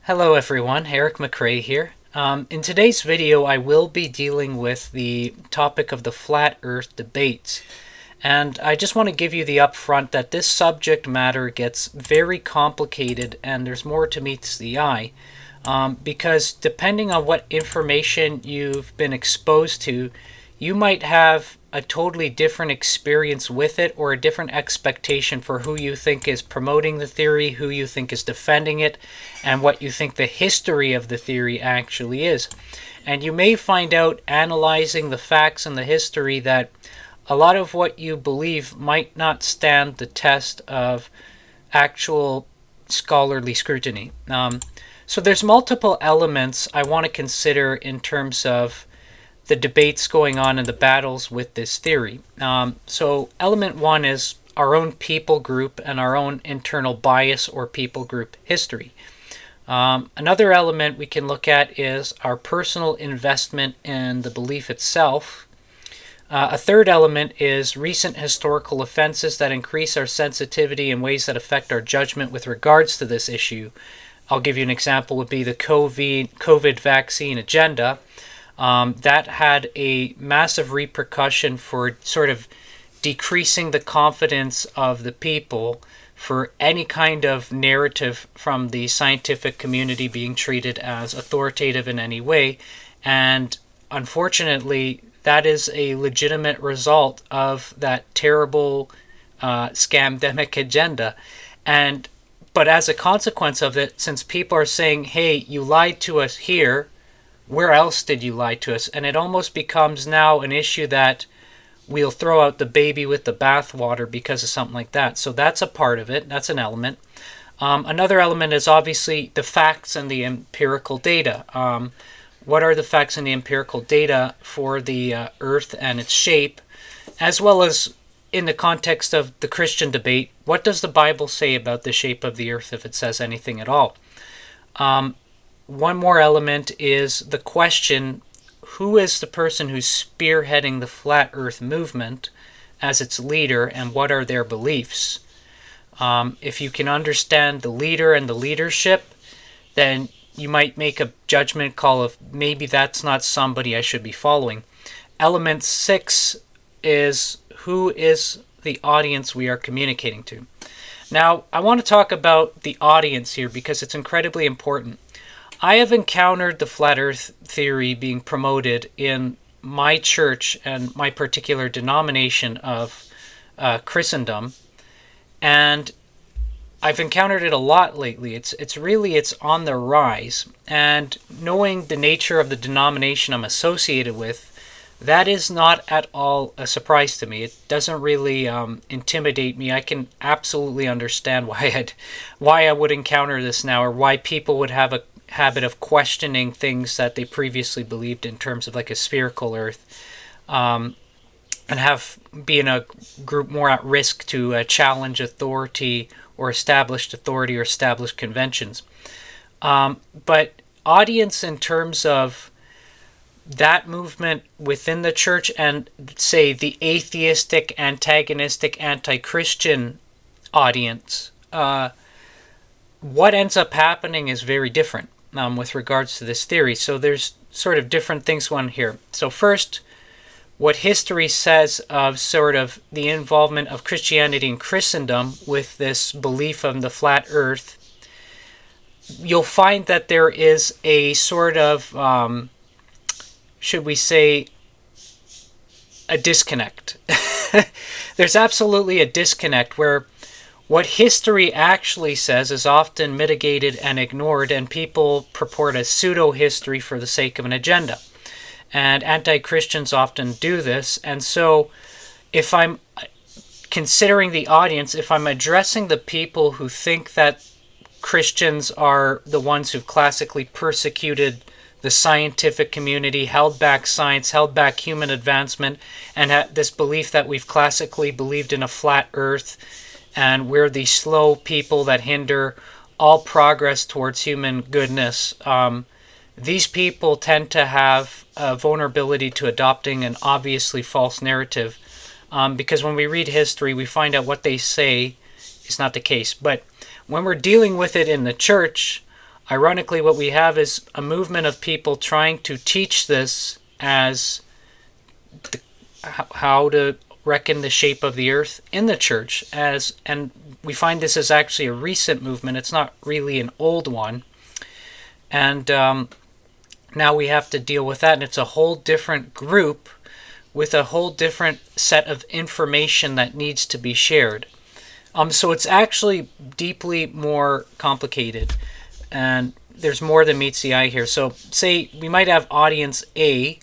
Hello everyone, Eric McRae here. In today's video I will be dealing with the topic of the flat earth debates. And I just want to give you the upfront that this subject matter gets very complicated and there's more to meet the eye. Because depending on what information you've been exposed to, you might have a totally different experience with it or a different expectation for who you think is promoting the theory, who you think is defending it, and what you think the history of the theory actually is. And you may find out, analyzing the facts and the history, that a lot of what you believe might not stand the test of actual scholarly scrutiny. So there's multiple elements I want to consider in terms of the debates going on and the battles with this theory. So element one is our own people group and our own internal bias or people group history. Another element we can look at is our personal investment in the belief itself. A third element is recent historical offenses that increase our sensitivity in ways that affect our judgment with regards to this issue. I'll give you an example, would be the COVID vaccine agenda. That had a massive repercussion for sort of decreasing the confidence of the people for any kind of narrative from the scientific community being treated as authoritative in any way. And unfortunately, that is a legitimate result of that terrible scamdemic agenda. But as a consequence of it, since people are saying, hey, you lied to us here, where else did you lie to us? And it almost becomes now an issue that we'll throw out the baby with the bathwater because of something like that. So that's a part of it. That's an element. Another element is obviously the facts and the empirical data. What are the facts and the empirical data for the earth and its shape, as well as in the context of the Christian debate, what does the Bible say about the shape of the earth, if it says anything at all? One more element is the question, who is the person who's spearheading the flat earth movement as its leader, and what are their beliefs? If you can understand the leader and the leadership, then you might make a judgment call of maybe that's not somebody I should be following. Element 6 is who is the audience we are communicating to. Now, I want to talk about the audience here because it's incredibly important. I have encountered the flat earth theory being promoted in my church and my particular denomination of Christendom, and I've encountered it a lot lately. It's on the rise, and knowing the nature of the denomination I'm associated with, that is not at all a surprise to me. It doesn't really intimidate me. I can absolutely understand why I would encounter this now, or why people would have a habit of questioning things that they previously believed in terms of like a spherical earth, and be in a group more at risk to challenge authority or established conventions. But audience in terms of that movement within the church and, say, the atheistic, antagonistic, anti-Christian audience, what ends up happening is very different with regards to this theory. So there's sort of different things going on here. So first, what history says of sort of the involvement of Christianity and Christendom with this belief of the flat earth, you'll find that there is a sort of, should we say, a disconnect. There's absolutely a disconnect where what history actually says is often mitigated and ignored, and people purport a pseudo-history for the sake of an agenda. And anti-Christians often do this. And so if I'm considering the audience, if I'm addressing the people who think that Christians are the ones who've classically persecuted the scientific community, held back science, held back human advancement, and had this belief that we've classically believed in a flat earth, and we're the slow people that hinder all progress towards human goodness. These people tend to have a vulnerability to adopting an obviously false narrative, because when we read history, we find out what they say is not the case. But when we're dealing with it in the church, Ironically, what we have is a movement of people trying to teach this as how to reckon the shape of the earth in the church, and we find this is actually a recent movement. It's not really an old one. And now we have to deal with that, and it's a whole different group with a whole different set of information that needs to be shared. So it's actually deeply more complicated, and there's more than meets the eye here. So say we might have audience A,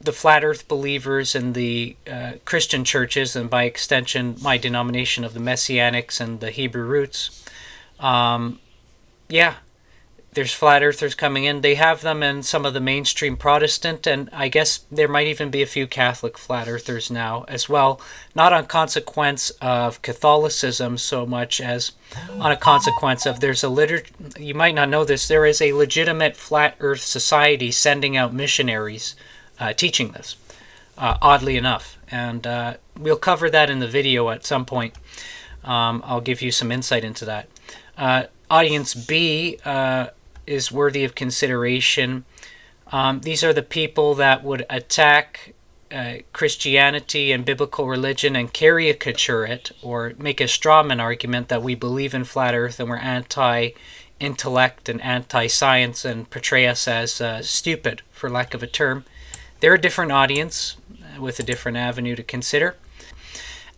the flat earth believers in the Christian churches, and by extension my denomination of the Messianics and the Hebrew roots. There's flat earthers coming in. They have them in some of the mainstream Protestant, and I guess there might even be a few Catholic flat earthers now as well, not on consequence of Catholicism so much as on a consequence of you might not know this, there is a legitimate flat earth society sending out missionaries teaching this, oddly enough. And we'll cover that in the video at some point. I'll give you some insight into that. Audience B is worthy of consideration. These are the people that would attack Christianity and biblical religion and caricature it, or make a strawman argument that we believe in flat earth and we're anti-intellect and anti-science, and portray us as stupid, for lack of a term. They're a different audience with a different avenue to consider.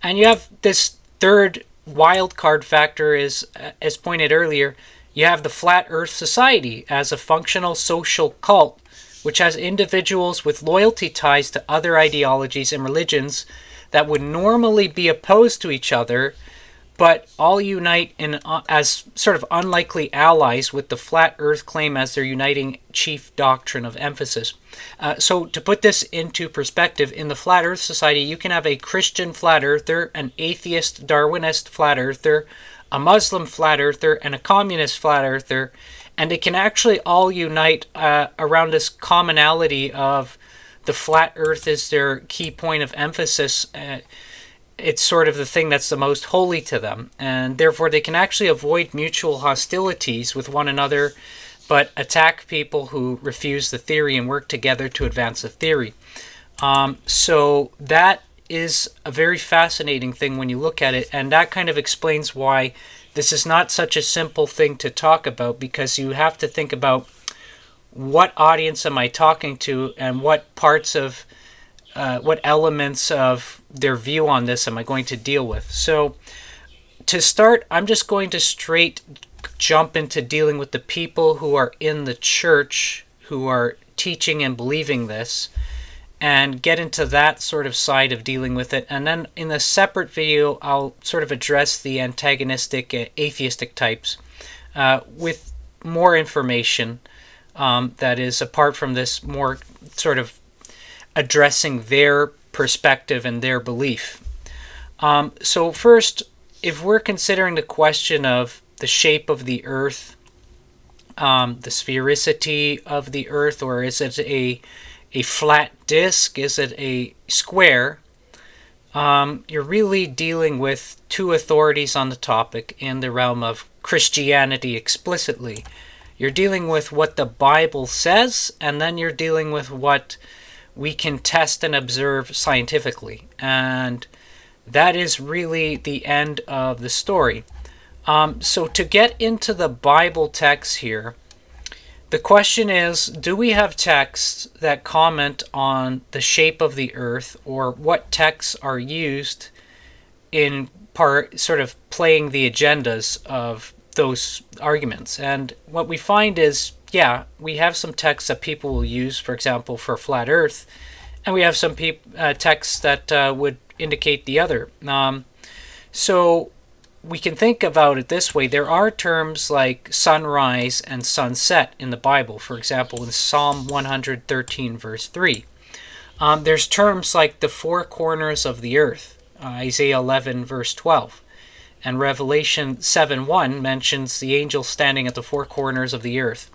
And you have this third wild card factor is, as pointed earlier, you have the Flat Earth Society as a functional social cult, which has individuals with loyalty ties to other ideologies and religions that would normally be opposed to each other, but all unite as sort of unlikely allies with the Flat Earth claim as their uniting chief doctrine of emphasis. So to put this into perspective, in the Flat Earth Society, you can have a Christian flat earther, an atheist Darwinist flat earther, a Muslim flat earther, and a communist flat earther, and they can actually all unite around this commonality of the flat earth is their key point of emphasis. It's sort of the thing that's the most holy to them, and therefore they can actually avoid mutual hostilities with one another, but attack people who refuse the theory and work together to advance the theory. So that is a very fascinating thing when you look at it, and that kind of explains why this is not such a simple thing to talk about, because you have to think about what audience am I talking to, and what parts of what elements of their view on this am I going to deal with. So to start, I'm just going to straight jump into dealing with the people who are in the church who are teaching and believing this, and get into that sort of side of dealing with it. And then in a separate video, I'll sort of address the antagonistic atheistic types with more information that is apart from this, more sort of addressing their perspective and their belief. So first, if we're considering the question of the shape of the earth, the sphericity of the earth, or is it a flat disk, is it a square, you're really dealing with two authorities on the topic in the realm of Christianity explicitly. You're dealing with what the Bible says, and then you're dealing with what we can test and observe scientifically. And that is really the end of the story. So to get into the Bible text here, the question is, do we have texts that comment on the shape of the earth, or what texts are used in part sort of playing the agendas of those arguments? And what we find is, yeah, we have some texts that people will use, for example, for flat earth, and we have some texts that would indicate the other. So we can think about it this way. There are terms like sunrise and sunset in the Bible. For example, in Psalm 113, verse 3. There's terms like the four corners of the earth, Isaiah 11, verse 12. And Revelation 7:1 mentions the angel standing at the four corners of the earth.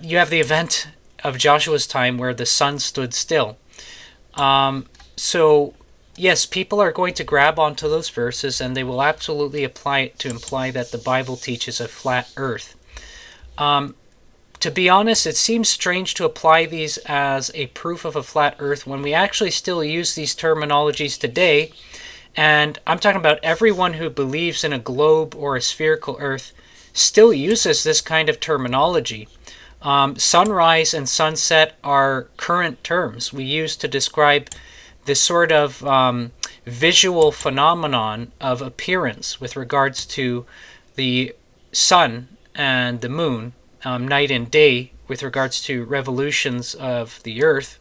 You have the event of Joshua's time where the sun stood still. So yes, people are going to grab onto those verses and they will absolutely apply it to imply that the Bible teaches a flat earth. To be honest, it seems strange to apply these as a proof of a flat earth when we actually still use these terminologies today. And I'm talking about everyone who believes in a globe or a spherical earth still uses this kind of terminology. Sunrise and sunset are current terms we use to describe this sort of visual phenomenon of appearance with regards to the sun and the moon, night and day, with regards to revolutions of the earth.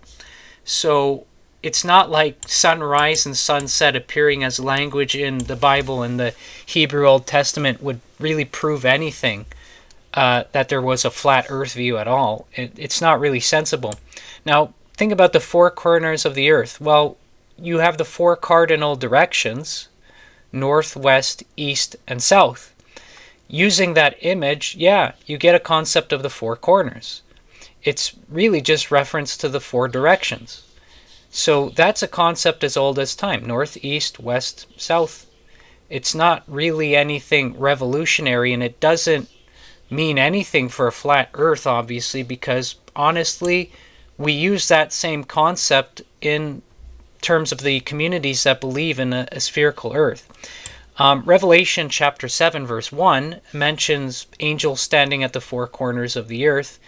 So it's not like sunrise and sunset appearing as language in the Bible and the Hebrew Old Testament would really prove anything, that there was a flat earth view at all. It's not really sensible. Now, think about the four corners of the earth. Well, you have the four cardinal directions, north, west, east, and south. Using that image, yeah, you get a concept of the four corners. It's really just reference to the four directions. So that's a concept as old as time, north, east, west, south. It's not really anything revolutionary, and it doesn't mean anything for a flat earth, obviously, because honestly, we use that same concept in terms of the communities that believe in a spherical earth. Revelation chapter 7 verse 1 mentions angels standing at the four corners of the earth.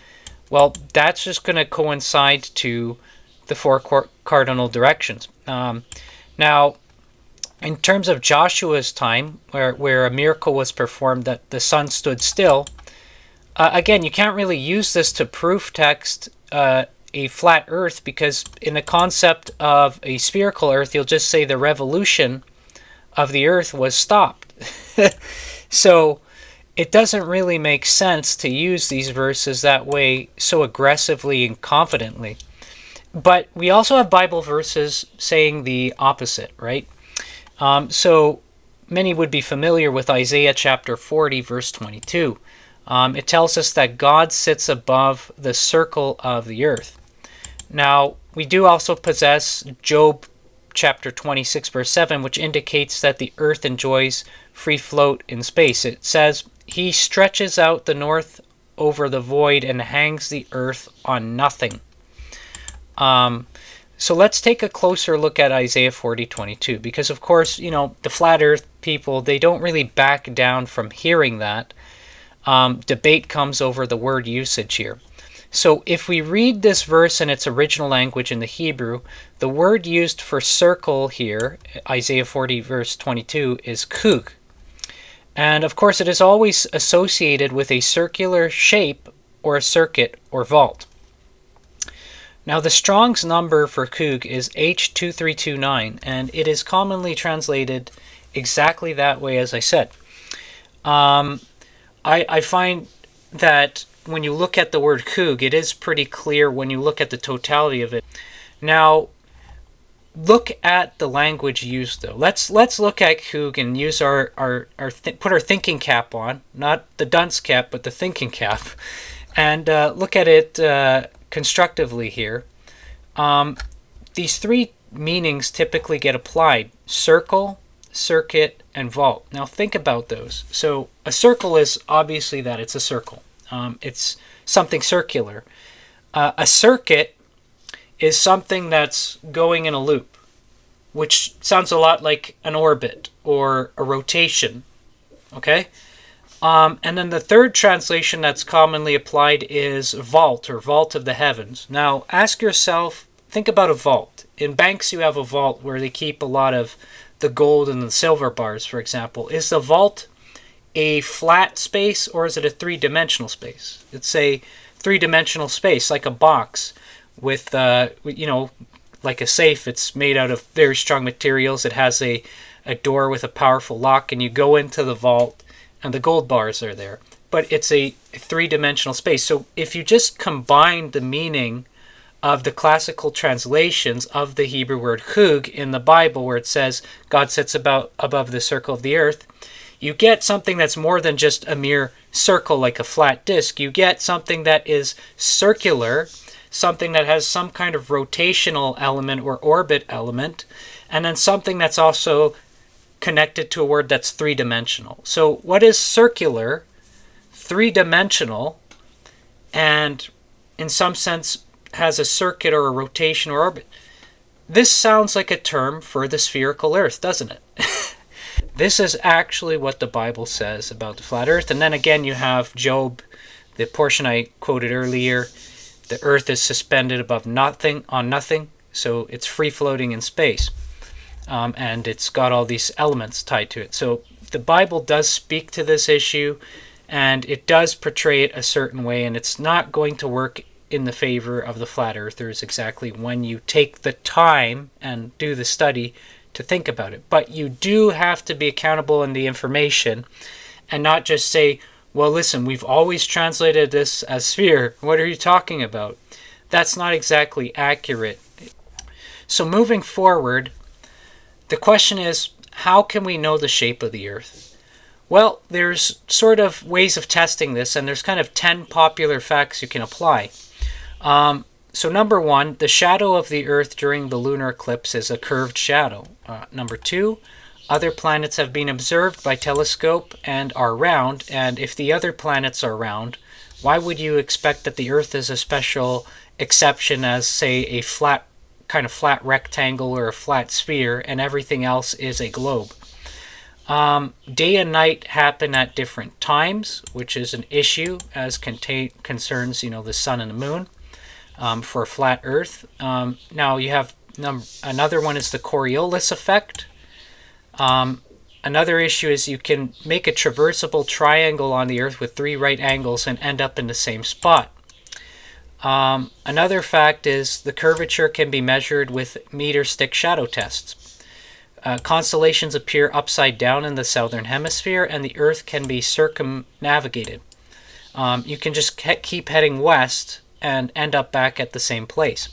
Well, that's just going to coincide to the four cardinal directions. Now, in terms of Joshua's time, where a miracle was performed that the sun stood still, again, you can't really use this to proof text a flat earth, because in the concept of a spherical earth, you'll just say the revolution of the earth was stopped. So it doesn't really make sense to use these verses that way so aggressively and confidently. But we also have Bible verses saying the opposite, right? So many would be familiar with Isaiah chapter 40 verse 22. It tells us that God sits above the circle of the earth. Now, we do also possess Job chapter 26 verse 7, which indicates that the earth enjoys free float in space. It says, "He stretches out the north over the void and hangs the earth on nothing." So let's take a closer look at Isaiah 40:22, because of course, the flat earth people, they don't really back down from hearing that. Debate comes over the word usage here. So if we read this verse in its original language in the Hebrew, the word used for circle here, Isaiah 40 verse 22, is kug. And of course it is always associated with a circular shape or a circuit or vault. Now the Strong's number for kug is H2329, and it is commonly translated exactly that way as I said. I find that when you look at the word kug, it is pretty clear when you look at the totality of it. Now, look at the language used though. Let's look at kug and use put our thinking cap on, not the dunce cap, but the thinking cap, and look at it constructively here. These three meanings typically get applied: circle, circuit, and vault. Now think about those. So a circle is obviously that it's a circle. It's something circular. A circuit is something that's going in a loop, which sounds a lot like an orbit or a rotation. Okay? And then the third translation that's commonly applied is vault, or vault of the heavens. Now ask yourself, think about a vault. In banks you have a vault where they keep a lot of the gold and the silver bars, for example. Is the vault a flat space, or is it a three-dimensional space? It's a three-dimensional space, like a box with, like a safe. It's made out of very strong materials. It has a door with a powerful lock, and you go into the vault, and the gold bars are there. But it's a three-dimensional space. So if you just combine the meaning of the classical translations of the Hebrew word kug in the Bible, where it says God sits above the circle of the earth, you get something that's more than just a mere circle like a flat disc. You get something that is circular, something that has some kind of rotational element or orbit element, and then something that's also connected to a word that's three-dimensional. So what is circular, three-dimensional, and in some sense has a circuit or a rotation or orbit? This sounds like a term for the spherical Earth, doesn't it? This is actually what the Bible says about the flat Earth. And then again, you have Job, the portion I quoted earlier. The Earth is suspended above nothing, on nothing, so it's free-floating in space. And it's got all these elements tied to it. So the Bible does speak to this issue, and it does portray it a certain way, and it's not going to work in the favor of the flat earthers exactly when you take the time and do the study to think about it. But you do have to be accountable in the information and not just say, well, listen, we've always translated this as sphere. What are you talking about? That's not exactly accurate. So moving forward, the question is, how can we know the shape of the Earth? Well, there's sort of ways of testing this, and there's kind of 10 popular facts you can apply. So number one, the shadow of the Earth during the lunar eclipse is a curved shadow. Number two, other planets have been observed by telescope and are round, and if the other planets are round, why would you expect that the Earth is a special exception as, say, a flat, kind of flat rectangle or a flat sphere, and everything else is a globe? Day and night happen at different times, which is an issue as concerns, the sun and the moon. For a flat Earth. Now you have another one is the Coriolis effect. Another issue is you can make a traversable triangle on the Earth with 3 right angles and end up in the same spot. Another fact is the curvature can be measured with meter stick shadow tests. Constellations appear upside down in the southern hemisphere, and the Earth can be circumnavigated. You can just keep heading west and end up back at the same place.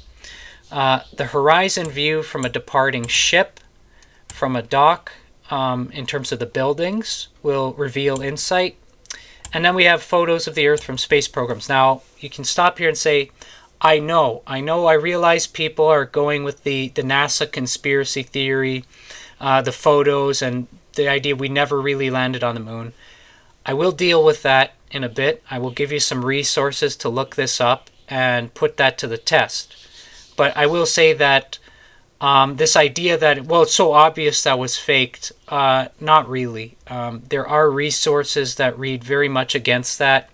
The horizon view from a departing ship, from a dock, in terms of the buildings, will reveal insight. And then we have photos of the Earth from space programs. Now, you can stop here and say, I realize people are going with the NASA conspiracy theory, the photos, and the idea we never really landed on the moon. I will deal with that in a bit. I will give you some resources to look this up and put that to the test. But I will say that this idea that, well, it's so obvious that was faked, not really. There are resources that read very much against that.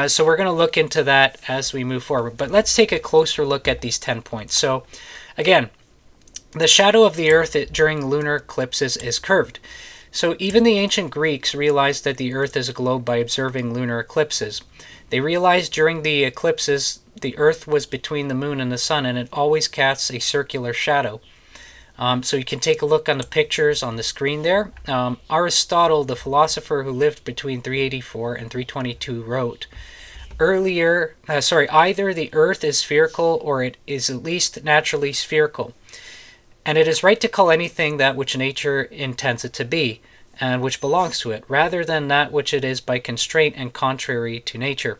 So we're going to look into that as we move forward. But let's take a closer look at these 10 points. So again, the shadow of the Earth during lunar eclipses is curved. So even the ancient Greeks realized that the Earth is a globe by observing lunar eclipses. They realized during the eclipses the Earth was between the moon and the sun, and it always casts a circular shadow. So you can take a look on the pictures on the screen there. Aristotle, the philosopher who lived between 384 and 322, wrote, either the Earth is spherical or it is at least naturally spherical. And it is right to call anything that which nature intends it to be, and which belongs to it, rather than that which it is by constraint and contrary to nature.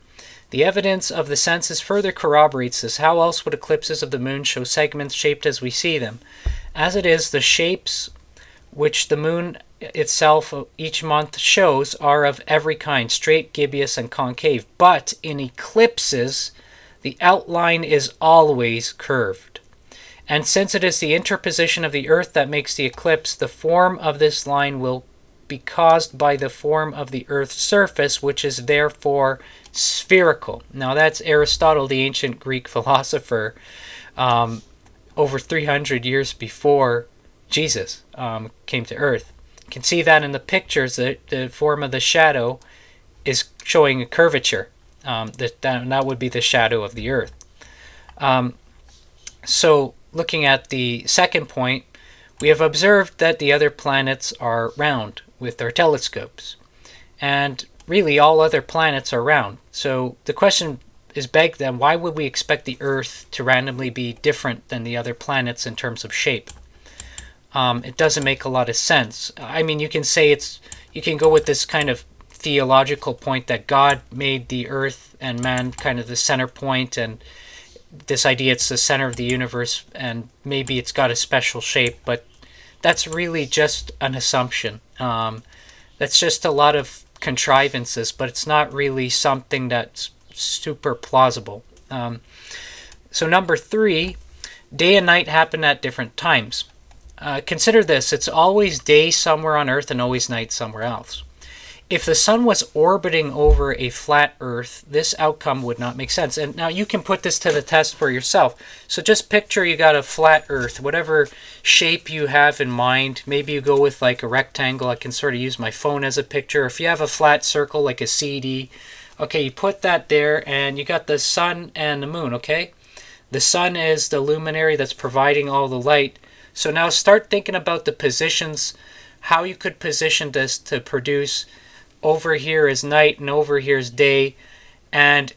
The evidence of the senses further corroborates this. How else would eclipses of the moon show segments shaped as we see them? As it is, the shapes which the moon itself each month shows are of every kind, straight, gibbous, and concave. But in eclipses, the outline is always curved. And since it is the interposition of the Earth that makes the eclipse, the form of this line will be caused by the form of the Earth's surface, which is therefore spherical. Now that's Aristotle, the ancient Greek philosopher, over 300 years before Jesus came to Earth. You can see that in the pictures, the form of the shadow is showing a curvature. That would be the shadow of the Earth. So looking at the second point, we have observed that the other planets are round with our telescopes. And really all other planets are round. So the question is begged then, why would we expect the Earth to randomly be different than the other planets in terms of shape? It doesn't make a lot of sense. I mean, you can say you can go with this kind of theological point that God made the Earth and man kind of the center point, and this idea it's the center of the universe, and maybe it's got a special shape, but that's really just an assumption. That's just a lot of contrivances, but it's not really something that's super plausible. So number 3, day and night happen at different times. Consider this, it's always day somewhere on Earth and always night somewhere else. If the sun was orbiting over a flat Earth, this outcome would not make sense. And now you can put this to the test for yourself. So just picture you got a flat Earth, whatever shape you have in mind. Maybe you go with like a rectangle. I can sort of use my phone as a picture. If you have a flat circle like a CD, okay, you put that there and you got the sun and the moon, okay? The sun is the luminary that's providing all the light. So now start thinking about the positions, how you could position this to produce over here is night and over here is day, and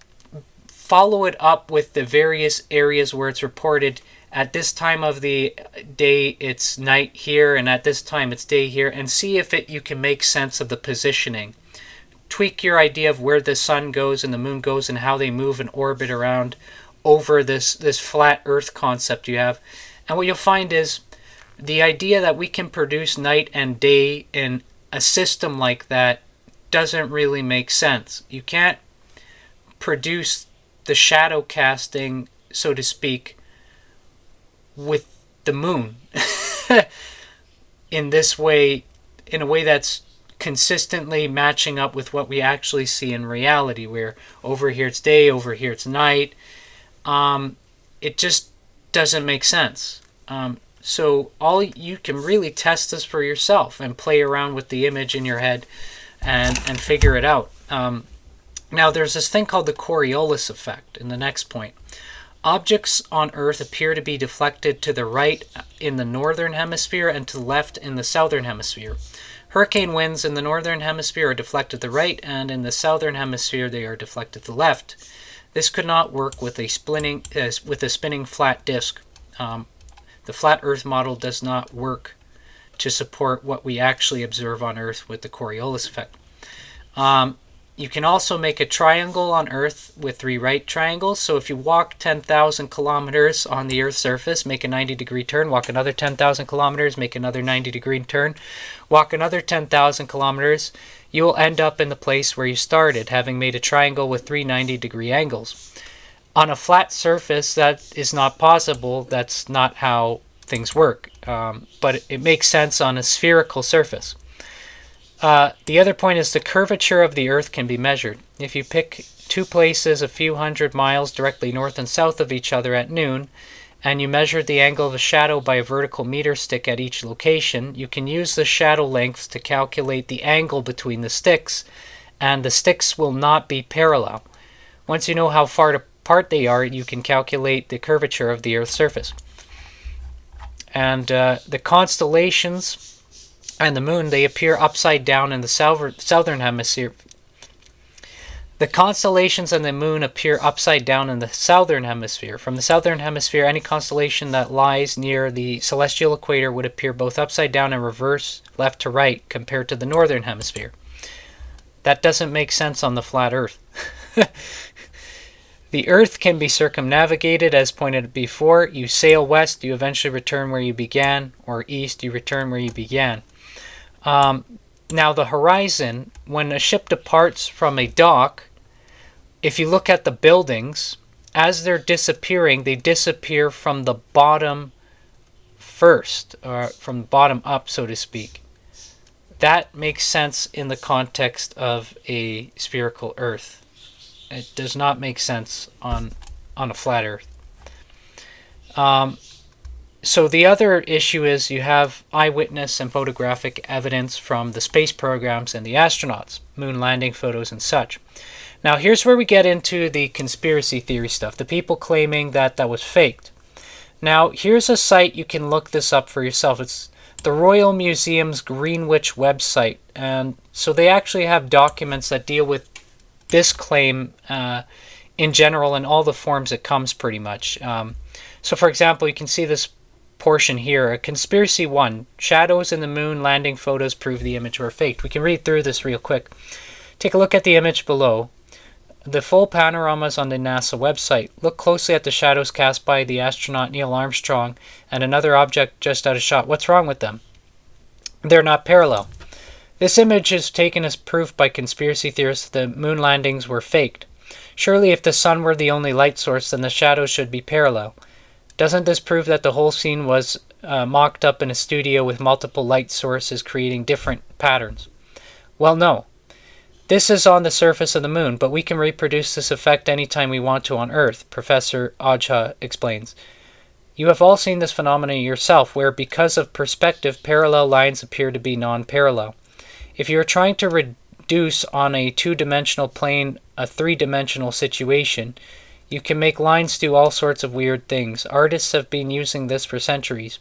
follow it up with the various areas where it's reported at this time of the day it's night here and at this time it's day here, and see if you can make sense of the positioning. Tweak your idea of where the sun goes and the moon goes and how they move and orbit around over this flat Earth concept you have. And what you'll find is the idea that we can produce night and day in a system like that doesn't really make sense. You can't produce the shadow casting, so to speak, with the moon in this way, in a way that's consistently matching up with what we actually see in reality, where over here it's day, over here it's night. It just doesn't make sense. So all you can really test this for yourself and play around with the image in your head and figure it out. Now there's this thing called the Coriolis effect in the next point. Objects on Earth appear to be deflected to the right in the northern hemisphere and to the left in the southern hemisphere. Hurricane winds in the northern hemisphere are deflected to the right, and in the southern hemisphere they are deflected to the left. This could not work with a spinning flat disk. The flat Earth model does not work to support what we actually observe on Earth with the Coriolis effect. You can also make a triangle on Earth with 3 right triangles. So if you walk 10,000 kilometers on the Earth's surface, make a 90-degree turn, walk another 10,000 kilometers, make another 90-degree turn, walk another 10,000 kilometers, you will end up in the place where you started, having made a triangle with 3 90-degree angles. On a flat surface, that is not possible. That's not how things work. But it makes sense on a spherical surface. The other point is the curvature of the Earth can be measured. If you pick 2 places a few hundred miles directly north and south of each other at noon, and you measure the angle of a shadow by a vertical meter stick at each location, you can use the shadow lengths to calculate the angle between the sticks, and the sticks will not be parallel. Once you know how far apart they are, you can calculate the curvature of the Earth's surface. And the constellations and the moon, they appear upside down in the southern hemisphere. The constellations and the moon appear upside down in the southern hemisphere. From the southern hemisphere, any constellation that lies near the celestial equator would appear both upside down and reverse, left to right, compared to the northern hemisphere. That doesn't make sense on the flat Earth. The Earth can be circumnavigated, as pointed before. You sail west, you eventually return where you began, or east, you return where you began. Now the horizon, when a ship departs from a dock, if you look at the buildings, as they're disappearing, they disappear from the bottom first, or from the bottom up, so to speak. That makes sense in the context of a spherical Earth. It does not make sense on a flat Earth. So the other issue is you have eyewitness and photographic evidence from the space programs and the astronauts, moon landing photos and such. Now here's where we get into the conspiracy theory stuff, the people claiming that that was faked. Now here's a site, you can look this up for yourself. It's the Royal Museum's Greenwich website, and so they actually have documents that deal with this claim in general in all the forms it comes pretty much. So for example, you can see this portion here, Conspiracy 1, shadows in the moon landing photos prove the image were faked. We can read through this real quick. Take a look at the image below. The full panorama is on the NASA website. Look closely at the shadows cast by the astronaut Neil Armstrong and another object just out of shot. What's wrong with them? they're not parallel. This image is taken as proof by conspiracy theorists that the moon landings were faked. Surely if the sun were the only light source, then the shadows should be parallel. Doesn't this prove that the whole scene was mocked up in a studio with multiple light sources creating different patterns? Well, no. This is on the surface of the moon, but we can reproduce this effect anytime we want to on Earth, Professor Ojha explains. You have all seen this phenomenon yourself, where because of perspective, parallel lines appear to be non-parallel. If you are trying to reduce on a two-dimensional plane a three-dimensional situation, you can make lines do all sorts of weird things. Artists have been using this for centuries.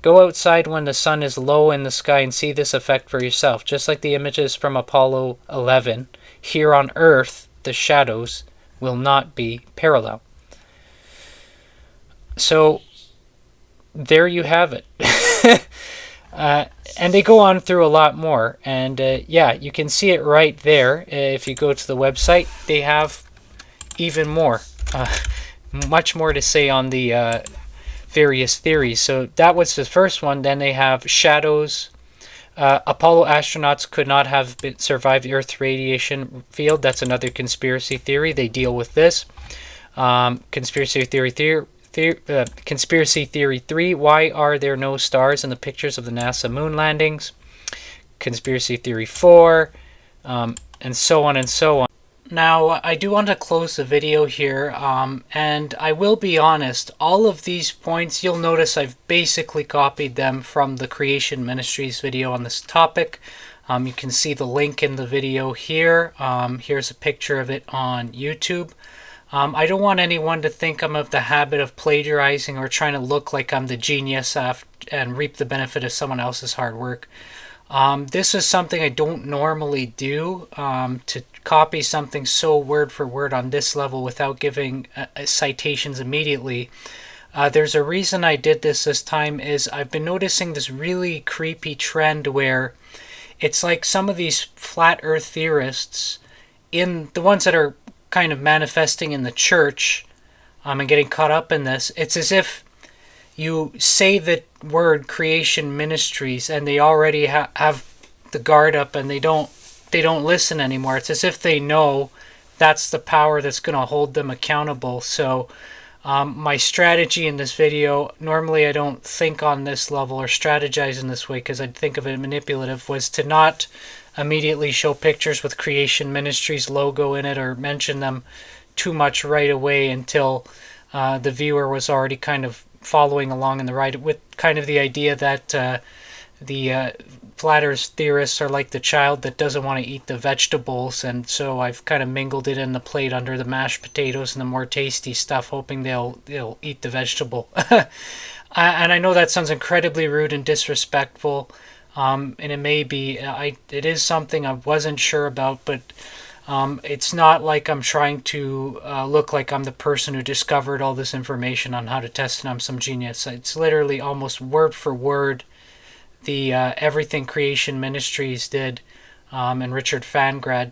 Go outside when the sun is low in the sky and see this effect for yourself. Just like the images from Apollo 11, here on Earth, the shadows will not be parallel. So, there you have it. And they go on through a lot more. And yeah, you can see it right there. If you go to the website, they have even more. Much more to say on the various theories. So that was the first one. Then they have shadows. Apollo astronauts could not have survived the Earth's radiation field. That's another conspiracy theory. They deal with this. Conspiracy theory 3, why are there no stars in the pictures of the NASA moon landings? Conspiracy theory 4, and so on and so on. Now, I do want to close the video here, and I will be honest, all of these points, you'll notice I've basically copied them from the Creation Ministries video on this topic. You can see the link in the video here. Here's a picture of it on YouTube. I don't want anyone to think I'm of the habit of plagiarizing or trying to look like I'm the genius and reap the benefit of someone else's hard work. This is something I don't normally do, to copy something so word for word on this level without giving citations immediately. There's a reason I did this time is I've been noticing this really creepy trend where it's like some of these flat earth theorists, in the ones that are kind of manifesting in the church and getting caught up in this, it's as if you say the word Creation Ministries and they already have the guard up and they don't listen anymore. It's as if they know that's the power that's going to hold them accountable. So my strategy in this video, normally I don't think on this level or strategize in this way because I'd think of it manipulative, was to not immediately show pictures with Creation Ministries logo in it or mention them too much right away until the viewer was already kind of following along in the ride, with kind of the idea that the flat earth theorists are like the child that doesn't want to eat the vegetables, and so I've kind of mingled it in the plate under the mashed potatoes and the more tasty stuff, hoping they'll eat the vegetable. And I know that sounds incredibly rude and disrespectful, and it may be. It is something I wasn't sure about, but it's not like I'm trying to look like I'm the person who discovered all this information on how to test and I'm some genius. It's literally almost word for word the Everything Creation Ministries did, and Richard Fangrad.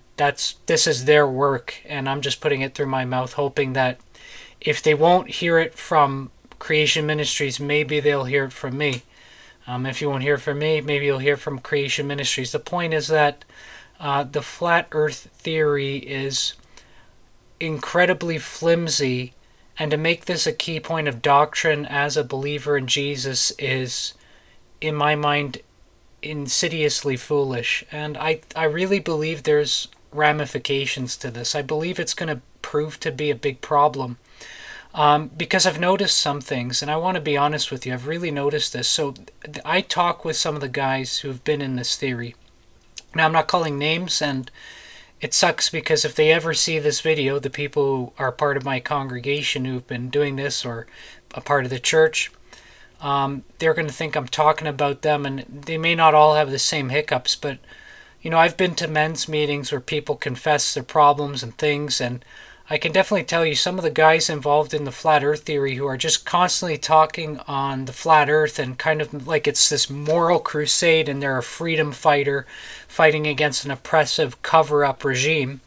This is their work, and I'm just putting it through my mouth, hoping that if they won't hear it from Creation Ministries, maybe they'll hear it from me. If you won't hear from me, maybe you'll hear from Creation Ministries. The point is that the flat earth theory is incredibly flimsy, and to make this a key point of doctrine as a believer in Jesus is, in my mind, insidiously foolish. And I really believe there's ramifications to this. I believe it's going to prove to be a big problem. Because I've noticed some things, and I want to be honest with you, I've really noticed this. So I talk with some of the guys who've been in this theory. Now, I'm not calling names, and it sucks because if they ever see this video, the people who are part of my congregation who've been doing this or a part of the church, they're going to think I'm talking about them, and they may not all have the same hiccups, but, you know, I've been to men's meetings where people confess their problems and things, and I can definitely tell you some of the guys involved in the flat earth theory who are just constantly talking on the flat earth and kind of like it's this moral crusade and they're a freedom fighter fighting against an oppressive cover-up regime.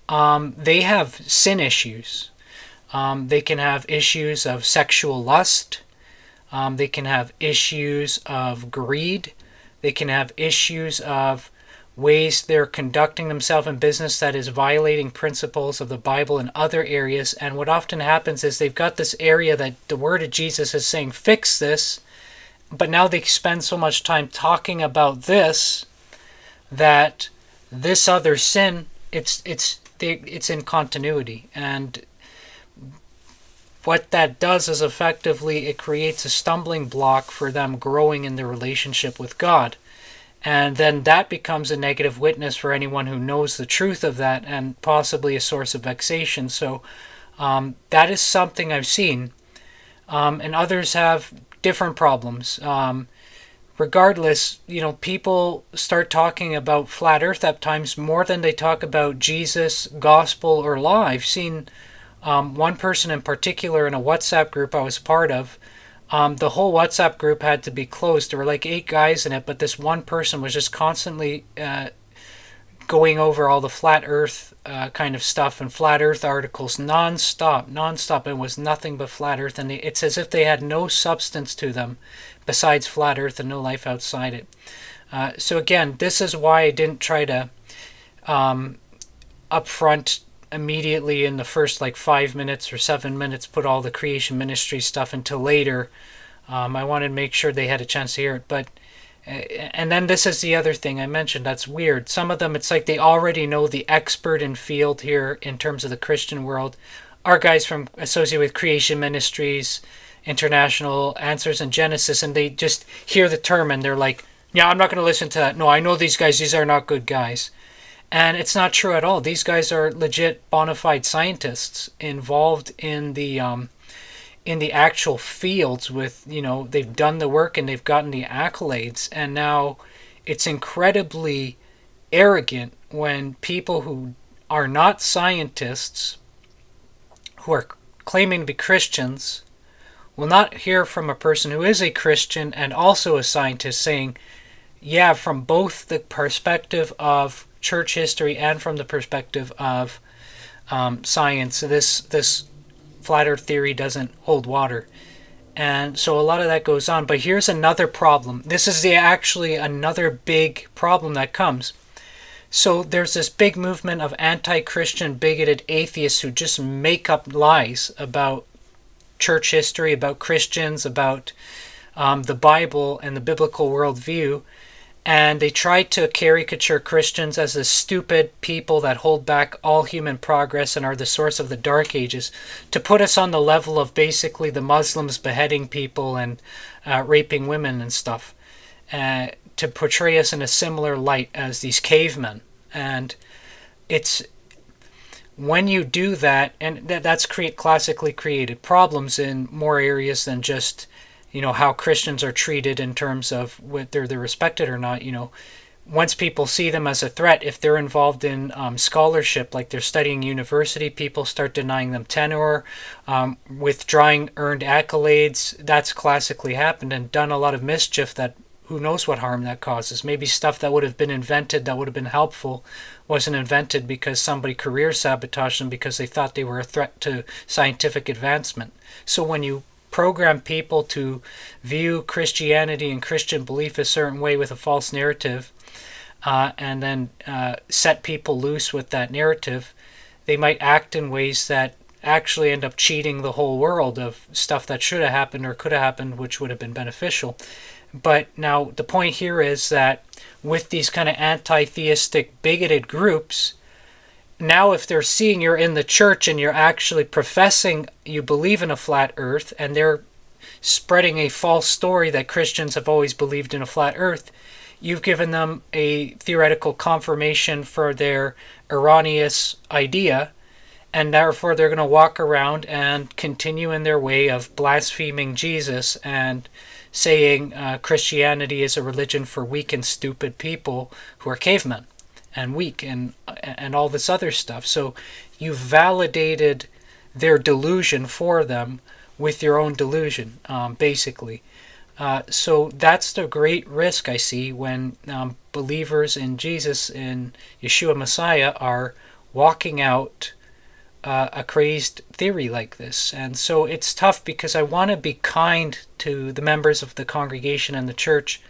They have sin issues. They can have issues of sexual lust. They can have issues of greed. They can have issues of ways they're conducting themselves in business that is violating principles of the Bible in other areas. And what often happens is they've got this area that the word of Jesus is saying, fix this, but now they spend so much time talking about this that this other sin, it's in continuity. And what that does is effectively it creates a stumbling block for them growing in their relationship with God. And then that becomes a negative witness for anyone who knows the truth of that, and possibly a source of vexation. So that is something I've seen. And others have different problems. Regardless, people start talking about flat earth at times more than they talk about Jesus, gospel, or law. I've seen one person in particular in a WhatsApp group I was part of. The whole WhatsApp group had to be closed. There were like 8 guys in it, but this one person was just constantly going over all the flat earth kind of stuff and flat earth articles non-stop. It was nothing but flat earth, and it's as if they had no substance to them besides flat earth and no life outside it. So again, this is why I didn't try to upfront immediately in the first 5 minutes or 7 minutes put all the creation ministry stuff until later. I wanted to make sure they had a chance to hear it. But and then this is the other thing I mentioned that's weird. Some of them, it's like they already know the expert in field here in terms of the Christian world. Our guys from associated with Creation Ministries International, Answers in Genesis, and they just hear the term and they're like, yeah, I'm not going to listen to that. No, I know these guys. These are not good guys. And it's not true at all. These guys are legit bona fide scientists involved in the actual fields with, they've done the work and they've gotten the accolades. And now it's incredibly arrogant when people who are not scientists, who are claiming to be Christians, will not hear from a person who is a Christian and also a scientist saying, yeah, from both the perspective of church history and from the perspective of science, this flat earth theory doesn't hold water. And so a lot of that goes on. But here's another problem. This is actually another big problem that comes. So there's this big movement of anti-Christian, bigoted atheists who just make up lies about church history, about Christians, about the Bible and the biblical worldview. And they try to caricature Christians as the stupid people that hold back all human progress and are the source of the Dark Ages, to put us on the level of basically the Muslims beheading people and raping women and stuff, to portray us in a similar light as these cavemen. And it's when you do that, and that's classically created problems in more areas than just how Christians are treated in terms of whether they're respected or not. Once people see them as a threat, if they're involved in scholarship, like they're studying university, people start denying them tenure, withdrawing earned accolades. That's classically happened and done a lot of mischief that who knows what harm that causes. Maybe stuff that would have been invented that would have been helpful wasn't invented because somebody career sabotaged them because they thought they were a threat to scientific advancement. So when you program people to view Christianity and Christian belief a certain way with a false narrative, and then set people loose with that narrative, they might act in ways that actually end up cheating the whole world of stuff that should have happened or could have happened, which would have been beneficial. But now the point here is that with these kind of anti-theistic, bigoted groups, now if they're seeing you're in the church and you're actually professing you believe in a flat earth, and they're spreading a false story that Christians have always believed in a flat earth, you've given them a theoretical confirmation for their erroneous idea, and therefore they're going to walk around and continue in their way of blaspheming Jesus and saying Christianity is a religion for weak and stupid people who are cavemen and weak and all this other stuff. So you validated their delusion for them with your own delusion, basically. So that's the great risk I see when believers in Jesus, in Yeshua Messiah, are walking out a crazed theory like this. And so it's tough because I want to be kind to the members of the congregation and the church,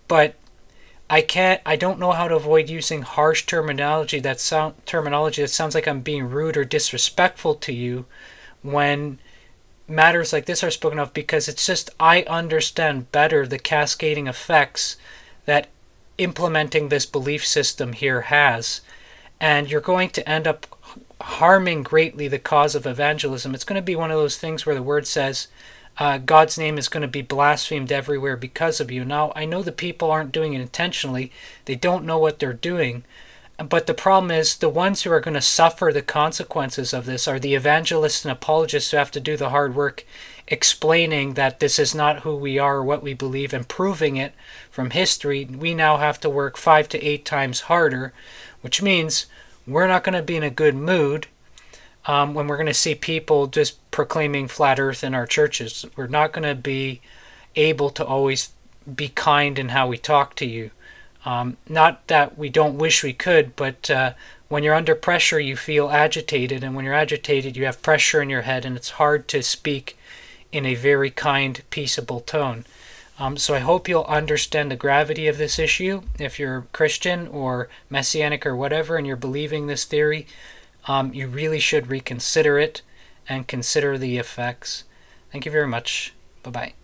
but I don't know how to avoid using harsh terminology that sounds like I'm being rude or disrespectful to you when matters like this are spoken of, because it's just I understand better the cascading effects that implementing this belief system here has. And you're going to end up harming greatly the cause of evangelism. It's going to be one of those things where the word says God's name is going to be blasphemed everywhere because of you. Now, I know the people aren't doing it intentionally. They don't know what they're doing. But the problem is the ones who are going to suffer the consequences of this are the evangelists and apologists who have to do the hard work explaining that this is not who we are or what we believe and proving it from history. We now have to work 5 to 8 times harder, which means we're not going to be in a good mood when we're going to see people just proclaiming flat earth in our churches. We're not going to be able to always be kind in how we talk to you. Not that we don't wish we could, but when you're under pressure, you feel agitated. And when you're agitated, you have pressure in your head, and it's hard to speak in a very kind, peaceable tone. So I hope you'll understand the gravity of this issue. If you're Christian or Messianic or whatever, and you're believing this theory, you really should reconsider it and consider the effects. Thank you very much. Bye-bye.